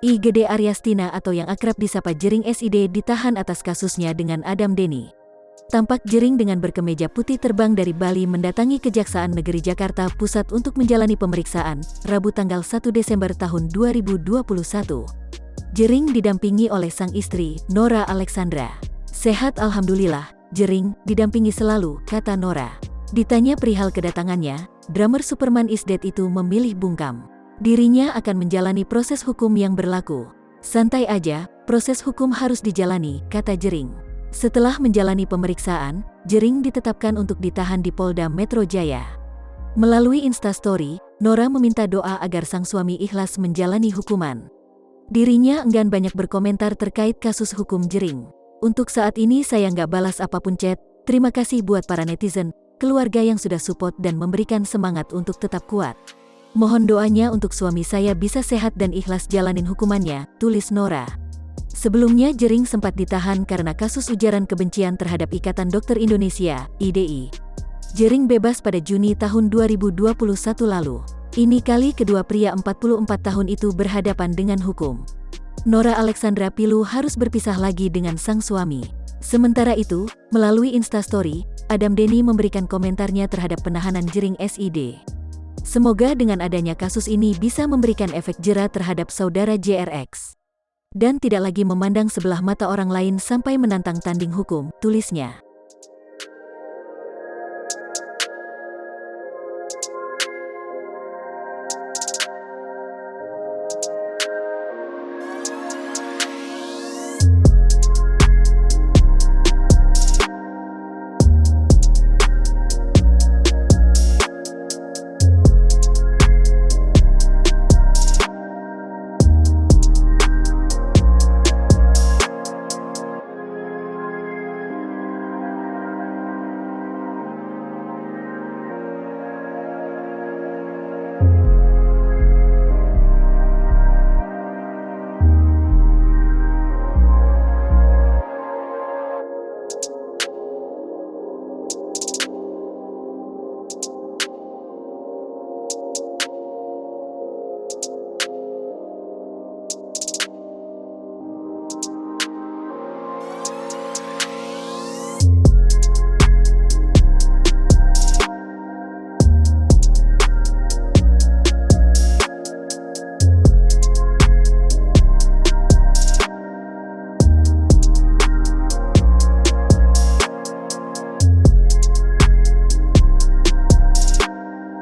IGD Aryastina atau yang akrab disapa Jering SID ditahan atas kasusnya dengan Adam Denny. Tampak Jering dengan berkemeja putih terbang dari Bali mendatangi Kejaksaan Negeri Jakarta Pusat untuk menjalani pemeriksaan, Rabu tanggal 1 Desember tahun 2021. Jering didampingi oleh sang istri, Nora Alexandra. "Sehat alhamdulillah, Jering, didampingi selalu," kata Nora. Ditanya perihal kedatangannya, drummer Superman is Dead itu memilih bungkam. Dirinya akan menjalani proses hukum yang berlaku. "Santai aja, proses hukum harus dijalani," kata Jering. Setelah menjalani pemeriksaan, Jering ditetapkan untuk ditahan di Polda Metro Jaya. Melalui Instastory, Nora meminta doa agar sang suami ikhlas menjalani hukuman. Dirinya enggan banyak berkomentar terkait kasus hukum Jering. "Untuk saat ini saya nggak balas apapun chat, terima kasih buat para netizen, keluarga yang sudah support dan memberikan semangat untuk tetap kuat. Mohon doanya untuk suami saya bisa sehat dan ikhlas jalanin hukumannya," tulis Nora. Sebelumnya Jering sempat ditahan karena kasus ujaran kebencian terhadap Ikatan Dokter Indonesia, IDI. Jering bebas pada Juni tahun 2021 lalu. Ini kali kedua pria 44 tahun itu berhadapan dengan hukum. Nora Alexandra Pilu harus berpisah lagi dengan sang suami. Sementara itu, melalui Instastory, Adam Denny memberikan komentarnya terhadap penahanan Jering SID. "Semoga dengan adanya kasus ini bisa memberikan efek jera terhadap saudara JRX. Dan tidak lagi memandang sebelah mata orang lain sampai menantang tanding hukum," tulisnya.